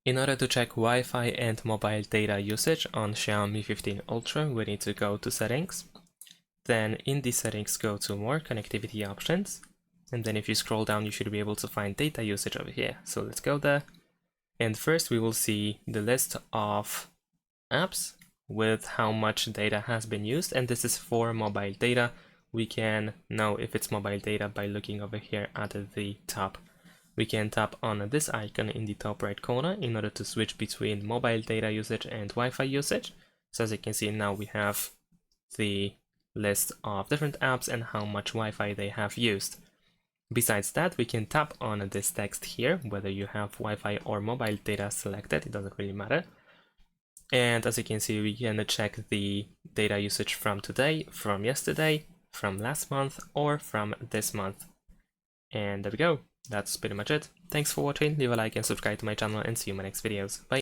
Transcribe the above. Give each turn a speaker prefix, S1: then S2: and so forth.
S1: In order to check Wi-Fi and mobile data usage on Xiaomi 15 Ultra, we need to go to Settings. Then in the settings, go to More Connectivity Options. And then if you scroll down, you should be able to find data usage over here. So let's go there. And first we will see the list of apps with how much data has been used. And this is for mobile data. We can know if it's mobile data by looking over here at the top. We can tap on this icon in the top right corner in order to switch between mobile data usage and Wi-Fi usage. So as you can see now, we have the list of different apps and how much Wi-Fi they have used. Besides that, we can tap on this text here, whether you have Wi-Fi or mobile data selected, it doesn't really matter. And as you can see, we can check the data usage from today, from yesterday, from last month, or from this month. And there we go. That's pretty much it. Thanks for watching, leave a like and subscribe to my channel, and see you in my next videos. Bye!